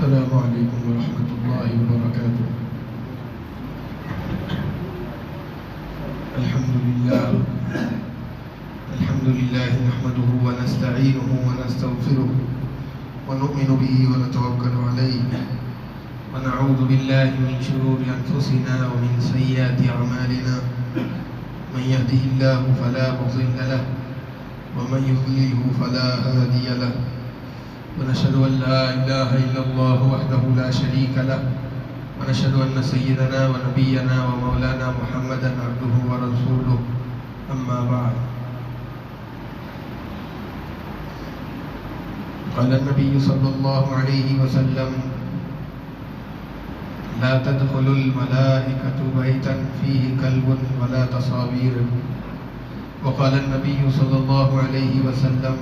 السلام علیکم ورحمۃ اللہ وبرکاتہ۔ الحمد للہ نحمده ونستعینه ونستغفره ونؤمن به ونتوکل علیہ ونعوذ باللہ من شرور انفسنا ومن سیئات اعمالنا من يهده الله فلا مضل له ومن يضلله فلا هادي له ونشهد أن لا إله إلا الله وحده لا شريك له ونشهد أن سيدنا ونبينا ومولانا محمدا عبده ورسوله أما بعد قال النبي صلى الله عليه وسلم لا تدخل الملائكة بيتا فيه كلب ولا تصاوير وقال النبي صلى الله عليه وسلم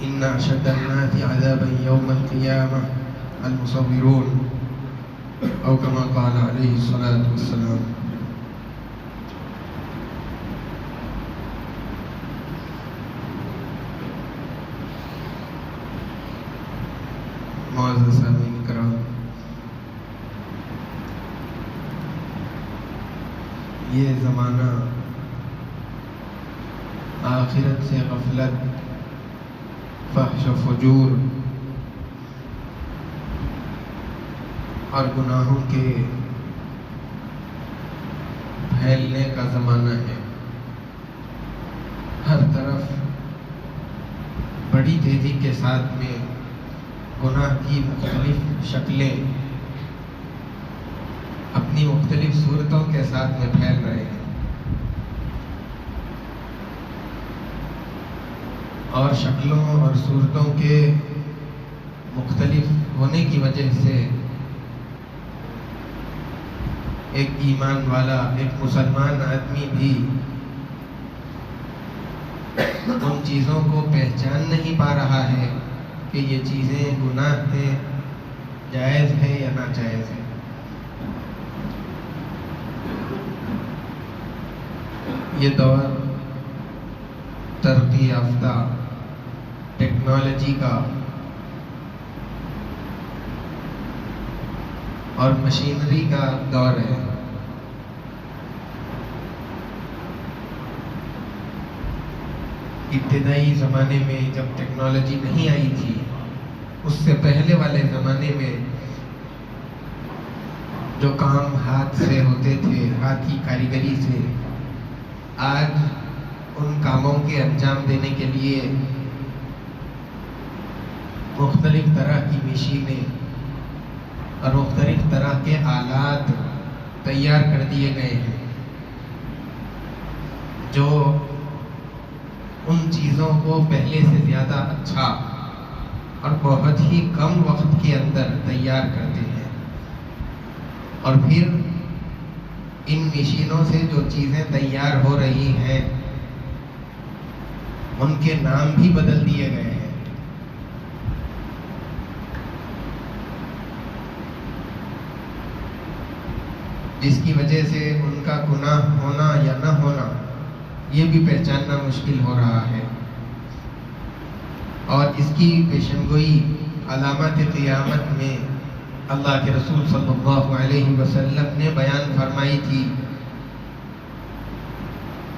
إن أشد الناس عذابا يوم القيامة المصورون أو كما قال عليه الصلاة والسلام۔ معزز سامعین کرام، یہ زمانہ آخرت سے غفلت، فحش و فجور اور گناہوں کے پھیلنے کا زمانہ ہے۔ ہر طرف بڑی تیزی کے ساتھ میں گناہ کی مختلف شکلیں اپنی مختلف صورتوں کے ساتھ میں پھیل رہے ہیں، اور شکلوں اور صورتوں کے مختلف ہونے کی وجہ سے ایک ایمان والا، ایک مسلمان آدمی بھی ان چیزوں کو پہچان نہیں پا رہا ہے کہ یہ چیزیں گناہ ہیں، جائز ہے یا ناجائز ہے۔ یہ دور ترقی یافتہ ٹیکنالوجی کا اور مشینری کا دور ہے۔ ابتدائی زمانے میں جب ٹیکنالوجی نہیں آئی تھی، اس سے پہلے والے زمانے میں جو کام ہاتھ سے ہوتے تھے، ہاتھ کی کاریگری سے، آج ان کاموں کے انجام دینے کے لیے مختلف طرح کی مشینیں اور مختلف طرح کے آلات تیار کر دیے گئے ہیں، جو ان چیزوں کو پہلے سے زیادہ اچھا اور بہت ہی کم وقت کے اندر تیار کرتے ہیں، اور پھر ان مشینوں سے جو چیزیں تیار ہو رہی ہیں ان کے نام بھی بدل دیے گئے ہیں۔ جس کی وجہ سے ان کا گناہ ہونا یا نہ ہونا یہ بھی پہچاننا مشکل ہو رہا ہے، اور اس کی پیشن گوئی علامات قیامت میں اللہ کے رسول صلی اللہ علیہ وسلم نے بیان فرمائی تھی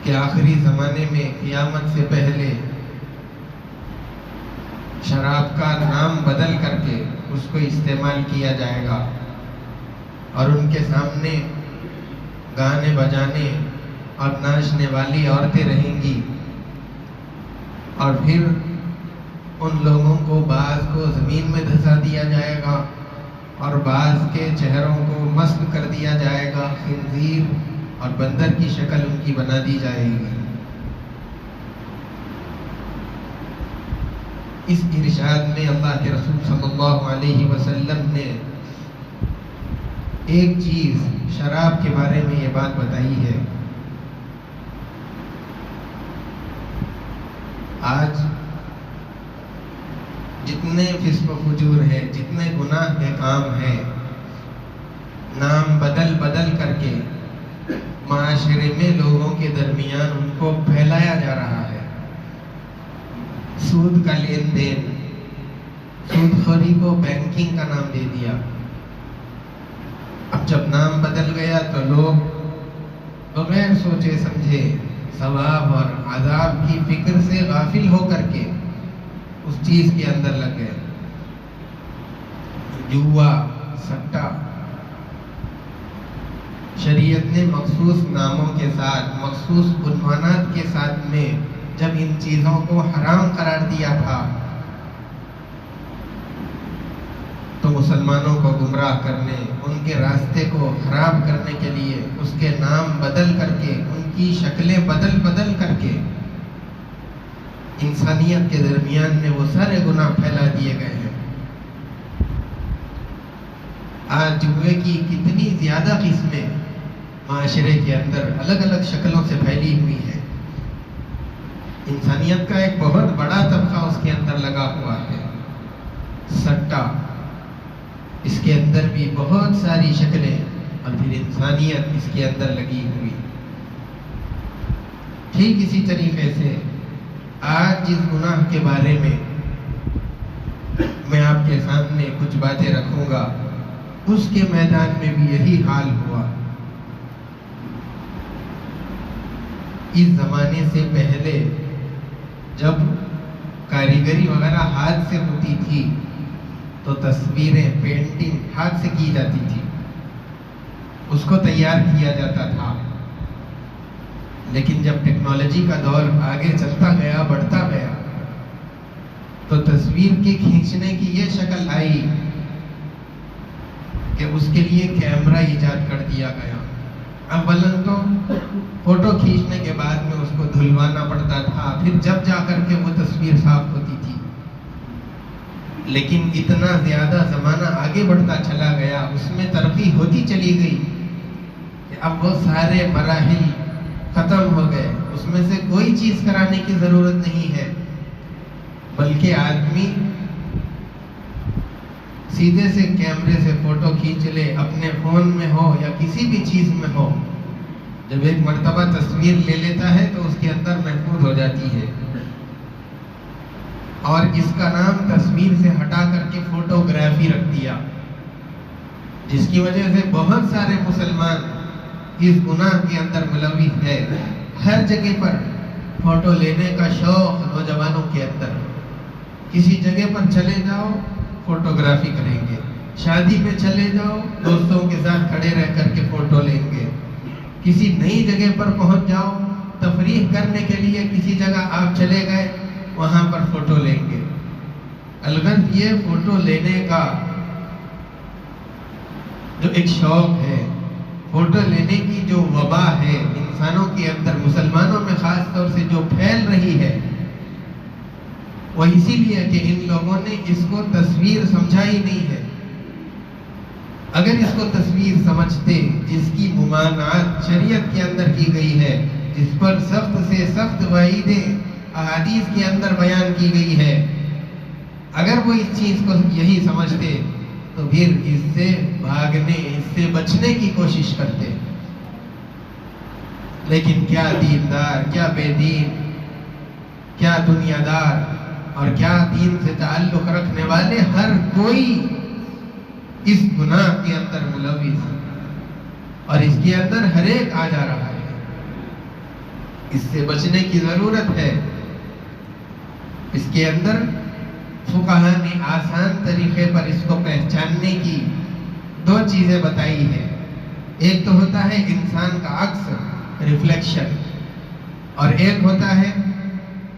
کہ آخری زمانے میں قیامت سے پہلے شراب کا نام بدل کر کے اس کو استعمال کیا جائے گا، اور ان کے سامنے گانے بجانے اور ناچنے والی عورتیں رہیں گی، اور پھر ان لوگوں کو بعض کو زمین میں دھسا دیا جائے گا اور بعض کے چہروں کو مسخ کر دیا جائے گا، خنزیر اور بندر کی شکل ان کی بنا دی جائے گی۔ اس ارشاد میں اللہ کے رسول صلی اللہ علیہ وسلم نے ایک چیز شراب کے بارے میں یہ بات بتائی ہے۔ آج جتنے فسق و فجور ہیں، جتنے گناہ کے کام ہیں، نام بدل بدل کر کے معاشرے میں لوگوں کے درمیان ان کو پھیلایا جا رہا ہے۔ سود کا لین دین، سود خوری کو بینکنگ کا نام دے دیا. اب جب نام بدل گیا تو لوگ بغیر سوچے سمجھے ثواب اور عذاب کی فکر سے غافل ہو کر کے اس چیز کے اندر لگ گئے. جوا، سٹا، شریعت نے مخصوص ناموں کے ساتھ، مخصوص عنوانات کے ساتھ میں جب ان چیزوں کو حرام قرار دیا تھا تو مسلمانوں کو گمراہ کرنے، ان کے راستے کو خراب کرنے کے لیے اس کے نام بدل کر کے، ان کی شکلیں بدل کر کے انسانیت کے درمیان میں وہ سارے گناہ پھیلا دیے گئے ہیں. آج جوئے کی کتنی زیادہ قسمیں معاشرے کے اندر الگ الگ شکلوں سے پھیلی ہوئی ہیں. انسانیت کا ایک بہت بڑا طبقہ اس کے اندر لگا ہوا ہے. سٹا، اس کے اندر بھی بہت ساری شکلیں، اور پھر انسانیت اس کے اندر لگی ہوئی. ٹھیک اسی طریقے سے آج جس گناہ کے بارے میں آپ کے سامنے کچھ باتیں رکھوں گا، اس کے میدان میں بھی یہی حال ہوا. اس زمانے سے پہلے جب کاریگری وغیرہ ہاتھ سے ہوتی تھی تو تصویریں، پینٹنگ ہاتھ سے کی جاتی تھی، اس کو تیار کیا جاتا تھا. لیکن جب ٹیکنالوجی کا دور آگے چلتا گیا، بڑھتا گیا، تو تصویر کے کھینچنے کی یہ شکل آئی کہ اس کے لیے کیمرہ ایجاد کر دیا گیا. اولاً تو فوٹو کھینچنے کے بعد میں اس کو دھلوانا پڑتا تھا، پھر جب جا کر کے وہ تصویر صاف ہوتی تھی. لیکن اتنا زیادہ زمانہ آگے بڑھتا چلا گیا، اس میں ترقی ہوتی چلی گئی کہ اب وہ سارے مراحل ختم ہو گئے. اس میں سے کوئی چیز کرانے کی ضرورت نہیں ہے، بلکہ آدمی سیدھے سے کیمرے سے فوٹو کھینچ لے، اپنے فون میں ہو یا کسی بھی چیز میں ہو. جب ایک مرتبہ تصویر لے لیتا ہے تو اس کے اندر محفوظ ہو جاتی ہے، اور اس کا نام تصویر سے ہٹا کر کے فوٹوگرافی رکھ دیا، جس کی وجہ سے بہت سارے مسلمان اس گناہ کے اندر ملوث ہے. ہر جگہ پر فوٹو لینے کا شوق نوجوانوں کے اندر. کسی جگہ پر چلے جاؤ فوٹوگرافی کریں گے، شادی میں چلے جاؤ دوستوں کے ساتھ کھڑے رہ کر کے فوٹو لیں گے، کسی نئی جگہ پر پہنچ جاؤ، تفریح کرنے کے لیے کسی جگہ آپ چلے گئے، وہاں پر فوٹو لیں گے. البتہ یہ فوٹو لینے کا جو ایک شوق ہے، فوٹو لینے کی جو وبا ہے انسانوں کے اندر، مسلمانوں میں خاص طور سے جو پھیل رہی ہے، وہ اسی لیے کہ ان لوگوں نے اس کو تصویر سمجھا ہی نہیں ہے. اگر اس کو تصویر سمجھتے، جس کی ممانعت شریعت کے اندر کی گئی ہے، جس پر سخت سے سخت وعیدیں احادیث کے اندر بیان کی گئی ہے، اگر وہ اس چیز کو یہی سمجھتے تو پھر اس سے بھاگنے، اس سے بچنے کی کوشش کرتے. لیکن کیا دیندار، کیا بے دین، کیا دنیا دار اور کیا دین سے تعلق رکھنے والے، ہر کوئی اس گناہ کے اندر ملوث ہے، اور اس کے اندر ہر ایک آ جا رہا ہے. اس سے بچنے کی ضرورت ہے. اس کے اندر فقہا نے آسان طریقے پر اس کو پہچاننے کی دو چیزیں بتائی ہیں. ایک تو ہوتا ہے انسان کا عکس، ریفلیکشن، اور ایک ہوتا ہے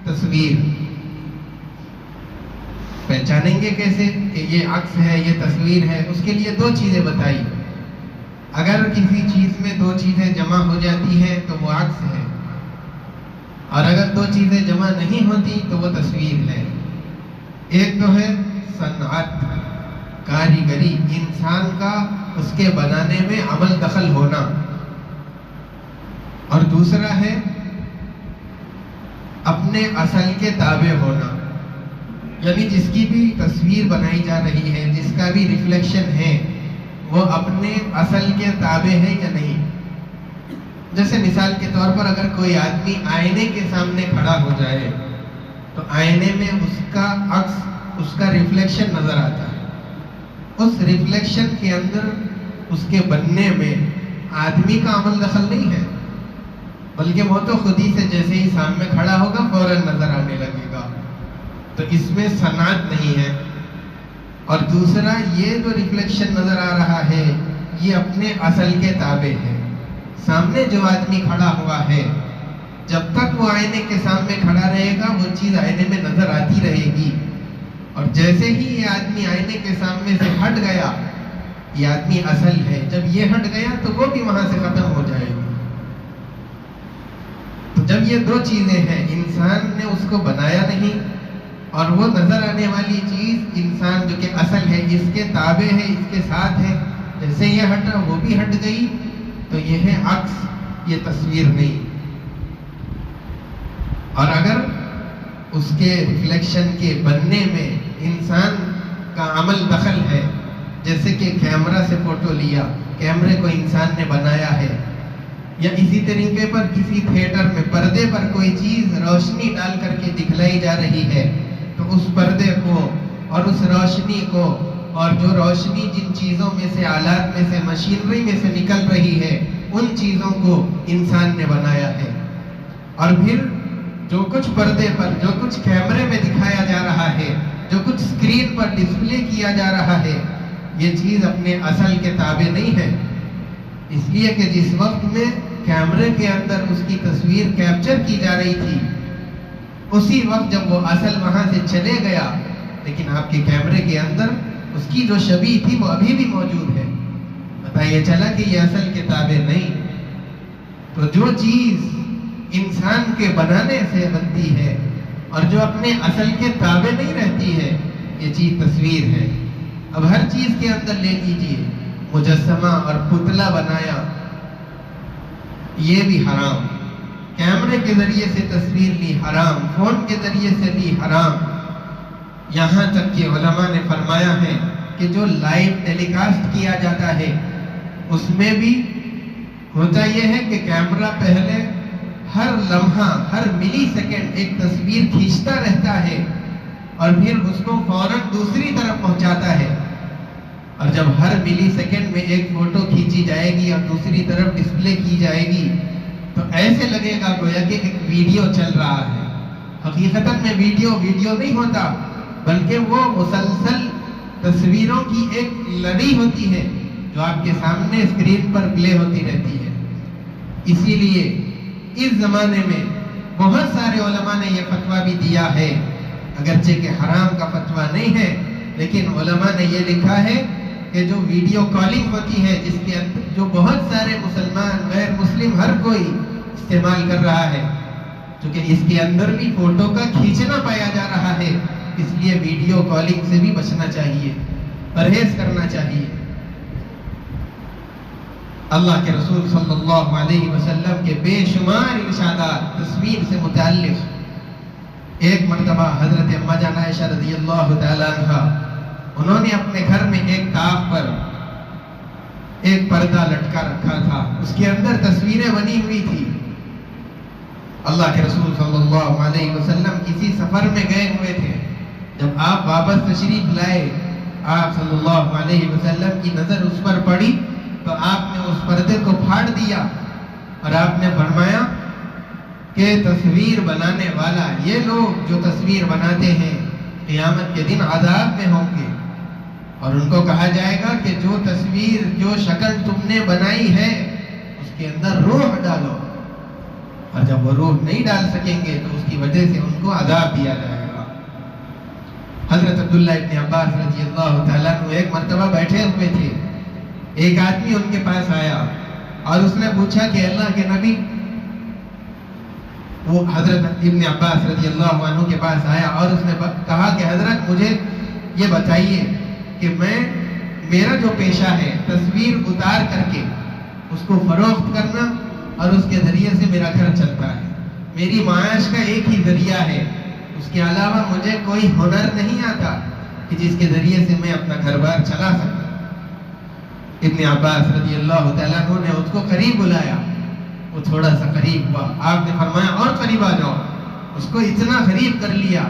تصویر. پہچانیں گے کیسے کہ یہ عکس ہے، یہ تصویر ہے؟ اس کے لیے دو چیزیں بتائی. اگر کسی چیز میں دو چیزیں جمع ہو جاتی ہیں تو وہ عکس ہے، اور اگر دو چیزیں جمع نہیں ہوتی تو وہ تصویر ہے. ایک تو ہے صنعت، کاریگری، انسان کا اس کے بنانے میں عمل دخل ہونا، اور دوسرا ہے اپنے اصل کے تابع ہونا. یعنی جس کی بھی تصویر بنائی جا رہی ہے، جس کا بھی ریفلیکشن ہے، وہ اپنے اصل کے تابع ہے یا نہیں. جیسے مثال کے طور پر اگر کوئی آدمی آئینے کے سامنے کھڑا ہو جائے تو آئینے میں اس کا عکس اس کا ریفلیکشن نظر آتا ہے. اس ریفلیکشن کے اندر اس کے بننے میں آدمی کا عمل دخل نہیں ہے، بلکہ وہ تو خود ہی سے جیسے ہی سامنے کھڑا ہوگا فوراً نظر آنے لگے گا. تو اس میں صنعت نہیں ہے. اور دوسرا، یہ جو ریفلیکشن نظر آ رہا ہے یہ اپنے اصل کے تابع ہے. سامنے جو آدمی کھڑا ہوا ہے، جب تک وہ آئینے کے سامنے کھڑا رہے گا وہ چیز آئینے میں نظر آتی رہے گی. اور جیسے ہی یہ آدمی آئینے کے سامنے سے ہٹ گیا، یہ آدمی اصل ہے، جب یہ ہٹ گیا تو وہ بھی وہاں سے ختم ہو جائے گی. تو جب یہ دو چیزیں ہیں، انسان نے اس کو بنایا نہیں، اور وہ نظر آنے والی چیز انسان جو کہ اصل ہے، اس کے تابع ہے، اس کے ساتھ ہے، جیسے یہ ہٹا وہ بھی ہٹ گئی. تو یہ ہے عکس، یہ تصویر نہیں. اور اگر اس کے ریفلیکشن کے بننے میں انسان کا عمل دخل ہے، جیسے کہ کیمرہ سے فوٹو لیا، کیمرے کو انسان نے بنایا ہے، یا اسی طریقے پر کسی تھیٹر میں پردے پر کوئی چیز روشنی ڈال کر کے دکھلائی جا رہی ہے، تو اس پردے کو اور اس روشنی کو، اور جو روشنی جن چیزوں میں سے، آلات میں سے، مشینری میں سے نکل رہی ہے، ان چیزوں کو انسان نے بنایا ہے. اور پھر جو کچھ پردے پر، جو کچھ کیمرے میں دکھایا جا رہا ہے، جو کچھ اسکرین پر ڈسپلے کیا جا رہا ہے، یہ چیز اپنے اصل کے تابع نہیں ہے. اس لیے کہ جس وقت میں کیمرے کے اندر اس کی تصویر کیپچر کی جا رہی تھی، اسی وقت جب وہ اصل وہاں سے چلے گیا، لیکن آپ کے کیمرے کے اندر اس کی جو شبیہ تھی وہ ابھی بھی موجود ہے. پتہ یہ چلا کہ یہ اصل کے تابع نہیں. تو جو چیز انسان کے بنانے سے بنتی ہے اور جو اپنے اصل کے تابع نہیں رہتی ہے، یہ چیز تصویر ہے. اب ہر چیز کے اندر لے لیجئے، مجسمہ اور پتلا بنایا، یہ بھی حرام. کیمرے کے ذریعے سے تصویر لی، حرام. فون کے ذریعے سے لی، حرام. یہاں تک کہ علماء نے فرمایا ہے کہ جو لائیو ٹیلی کاسٹ کیا جاتا ہے، اس میں بھی ہوتا یہ ہے کہ کیمرہ پہلے ہر لمحہ، ہر ملی سیکنڈ ایک تصویر کھینچتا رہتا ہے، اور پھر اس کو فوراً دوسری طرف پہنچاتا ہے. اور جب ہر ملی سیکنڈ میں ایک فوٹو کھینچی جائے گی اور دوسری طرف ڈسپلے کی جائے گی، تو ایسے لگے گا گویا کہ ایک ویڈیو چل رہا ہے. حقیقتاً میں ویڈیو نہیں ہوتا، بلکہ وہ مسلسل تصویروں کی ایک لڑی ہوتی ہے جو آپ کے سامنے اسکرین پر پلے ہوتی رہتی ہے. اسی لیے اس زمانے میں بہت سارے علماء نے یہ فتویٰ بھی دیا ہے، اگرچہ کہ حرام کا فتویٰ نہیں ہے، لیکن علماء نے یہ لکھا ہے کہ جو ویڈیو کالنگ ہوتی ہے، جس کے اندر جو بہت سارے مسلمان، غیر مسلم، ہر کوئی استعمال کر رہا ہے، چونکہ اس کے اندر بھی فوٹو کا کھینچنا پایا جا رہا ہے، اس لیے ویڈیو کالنگ سے بھی بچنا چاہیے، پرہیز کرنا چاہیے. اللہ کے رسول صلی اللہ علیہ وسلم کے بے شمار ارشادات تصویر سے متعلق. ایک مرتبہ حضرت اما جان عائشہ رضی اللہ تعالیٰ عنہ، انہوں نے اپنے گھر میں ایک طاق پر ایک پردہ لٹکا رکھا تھا، اس کے اندر تصویریں بنی ہوئی تھی. اللہ کے رسول صلی اللہ علیہ وسلم کسی سفر میں گئے ہوئے تھے. جب آپ واپس تشریف لائے، آپ صلی اللہ علیہ وسلم کی نظر اس پر پڑی تو آپ نے اس پردے کو پھاڑ دیا، اور آپ نے فرمایا کہ تصویر بنانے والا، یہ لوگ جو تصویر بناتے ہیں قیامت کے دن عذاب میں ہوں گے. اور ان کو کہا جائے گا کہ جو تصویر، جو شکل تم نے بنائی ہے، اس کے اندر روح ڈالو. اور جب وہ روح نہیں ڈال سکیں گے تو اس کی وجہ سے ان کو عذاب دیا جائے گا. حضرت عبداللہ ابن عباس رضی اللہ تعالیٰ عنہ ایک مرتبہ بیٹھے ہوئے تھے. ایک آدمی ان کے پاس آیا اور اس نے پوچھا کہ اللہ کے نبی، وہ حضرت ابن عباس رضی اللہ عنہ کے پاس آیا اور اس نے کہا کہ حضرت مجھے یہ بتائیے کہ میرا جو پیشہ ہے تصویر اتار کر کے اس کو فروخت کرنا، اور اس کے ذریعے سے میرا گھر چلتا ہے، میری معاش کا ایک ہی ذریعہ ہے، اس کے علاوہ مجھے کوئی ہنر نہیں آتا کہ جس کے ذریعے سے میں اپنا گھر بار چلا سکوں. ابن عباس رضی اللہ تعالیٰ عنہ نے اس کو قریب بلایا. وہ تھوڑا سا قریب ہوا، آپ نے فرمایا اور قریب آ جاؤ. اس کو اتنا قریب کر لیا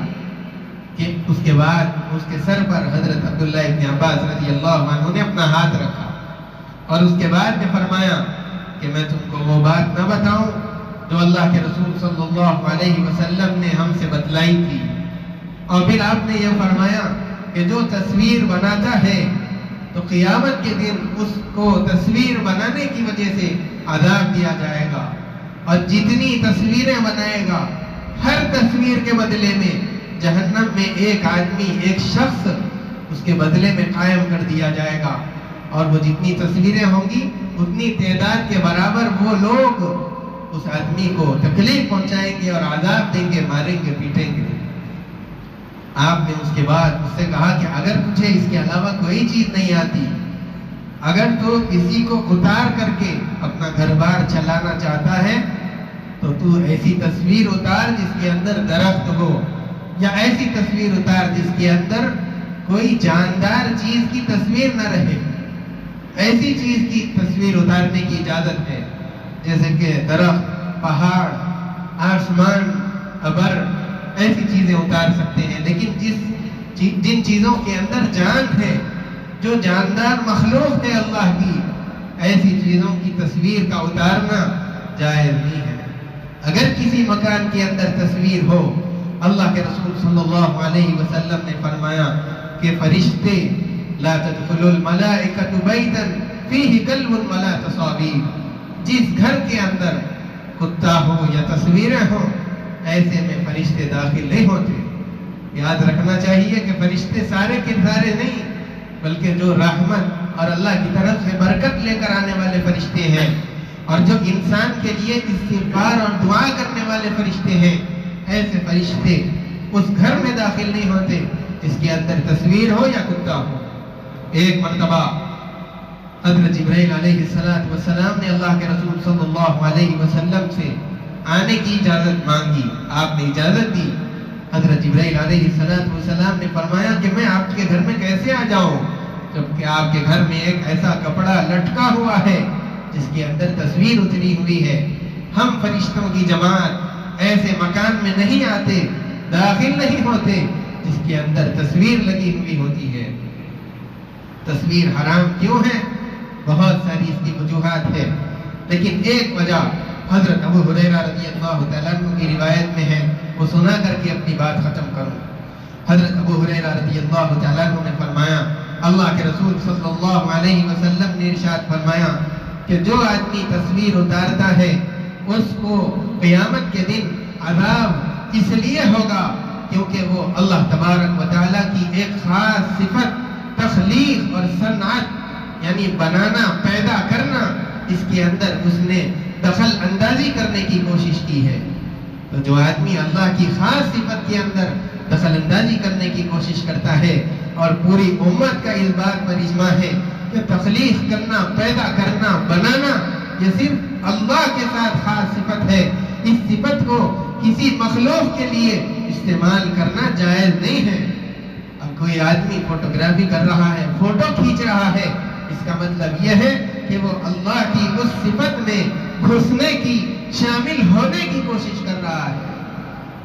کہ اس کے بعد اس کے سر پر حضرت عبداللہ ابن عباس رضی اللہ عنہ نے اپنا ہاتھ رکھا اور اس کے بعد نے فرمایا کہ میں تم کو وہ بات نہ بتاؤں جو اللہ کے رسول صلی اللہ علیہ وسلم نے ہم سے بتلائی تھی. اور پھر آپ نے یہ فرمایا کہ جو تصویر بناتا ہے تو قیامت کے دن اس کو تصویر بنانے کی وجہ سے عذاب دیا جائے گا، اور جتنی تصویریں بنائے گا ہر تصویر کے بدلے میں جہنم میں ایک آدمی، ایک شخص اس کے بدلے میں قائم کر دیا جائے گا، اور وہ جتنی تصویریں ہوں گی اتنی تعداد کے برابر وہ لوگ اس آدمی کو تکلیف پہنچائیں گے اور عذاب دیں گے، ماریں گے، پیٹیں گے. آپ نے اس کے بعد اس سے کہا کہ اگر تجھے اس کے علاوہ کوئی چیز نہیں آتی، اگر تو کسی کو اتار کر کے اپنا گھر بار چلانا چاہتا ہے تو ایسی تصویر اتار جس کے اندر درخت ہو، یا ایسی تصویر اتار جس کے اندر کوئی جاندار چیز کی تصویر نہ رہے. ایسی چیز کی تصویر اتارنے کی اجازت ہے جیسے کہ درخت، پہاڑ، آسمان، ابر، ایسی چیزیں اتار سکتے ہیں. لیکن جن چیزوں کے اندر جان ہے، جو جاندار مخلوق ہے اللہ کی، ایسی چیزوں کی تصویر کا اتارنا جائز نہیں ہے. اگر کسی مکان کے اندر تصویر ہو، اللہ کے رسول صلی اللہ علیہ وسلم نے فرمایا کہ فرشتے لا تدخل الملائکۃ بیتا فیہ کلب ولا تصاویر، جس گھر کے اندر کتا ہو یا تصویریں ہوں ایسے میں فرشتے داخل نہیں ہوتے. یاد رکھنا چاہیے کہ فرشتے سارے کے سارے نہیں، بلکہ جو رحمت اور اللہ کی طرف سے برکت لے کر آنے والے فرشتے ہیں، اور جو انسان کے لیے استغفار اور دعا کرنے والے فرشتے ہیں، ایسے فرشتے اس گھر میں داخل نہیں ہوتے جس کے اندر تصویر ہو یا کتا ہو. ایک مرتبہ حضرت جبرائیل علیہ السلام نے اللہ کے رسول صلی اللہ علیہ وسلم سے آنے کی اجازت مانگی. آپ نے اجازت دی. حضرت جبرائیل علیہ السلام نے فرمایا کہ میں آپ کے گھر میں کیسے آ جاؤں جبکہ آپ کے گھر میں ایک ایسا کپڑا لٹکا ہوا ہے جس کے اندر تصویر اتری ہوئی ہے. ہم فرشتوں کی جماعت ایسے مکان میں نہیں آتے، داخل نہیں ہوتے جس کے اندر تصویر لگی ہوئی ہوتی ہے. تصویر حرام کیوں ہے؟ بہت ساری اس کی وجوہات ہے، لیکن ایک وجہ حضرت ابو ہریرہ رضی اللہ تعالیٰ عنہ کی روایت میں ہے، وہ سنا کر کے اپنی بات ختم کروں. حضرت ابو ہریرہ رضی اللہ تعالیٰ عنہ نے فرمایا، اللہ کے رسول صلی اللہ علیہ وسلم نے ارشاد فرمایا کہ جو آدمی تصویر اتارتا ہے اس کو قیامت کے دن عذاب اس لیے ہوگا کیونکہ وہ اللہ تبارک و تعالیٰ کی ایک خاص صفت تخلیق اور صنعت یعنی بنانا، پیدا کرنا، اس کے اندر اس نے دخل اندازی کرنے کی کوشش کی ہے. تو جو آدمی اللہ کی خاص صفت کے اندر دخل اندازی کرنے کی کوشش کرتا ہے، اور پوری امت کا اس بات پر اجماع ہے کہ تخلیق کرنا، پیدا کرنا، بنانا یہ صرف اللہ کے ساتھ خاص صفت ہے. اس صفت کو کسی مخلوق کے لیے استعمال کرنا جائز نہیں ہے. اب کوئی آدمی فوٹوگرافی کر رہا ہے، فوٹو کھینچ رہا ہے، اس کا مطلب یہ ہے کہ وہ اللہ کی اس صفت میں گھسنے کی، شامل ہونے کی کوشش کر رہا ہے.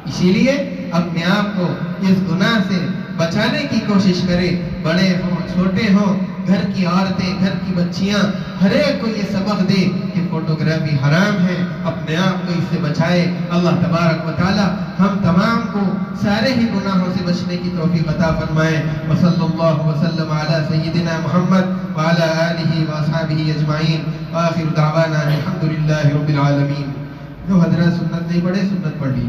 اسی لیے اپنے آپ کو اس گناہ سے بچانے کی کوشش کرے. بڑے ہوں، چھوٹے ہوں، گھر کی عورتیں، گھر کی بچیاں، ہر ایک کو یہ سبق دے کہ فوٹوگرافی حرام ہے، اپنے آپ کو اس سے بچائے. اللہ تبارک و تعالی ہم تمام کو سارے ہی گناہوں سے بچنے کی توفیق عطا فرمائے. وصلی اللہ وسلم علی سیدنا محمد وعلی آلہ واصحابہ اجمعین. وآخر دعوانا الحمدللہ رب العالمین. جو حضرات سنت نہیں پڑھے سنت پڑھ لی.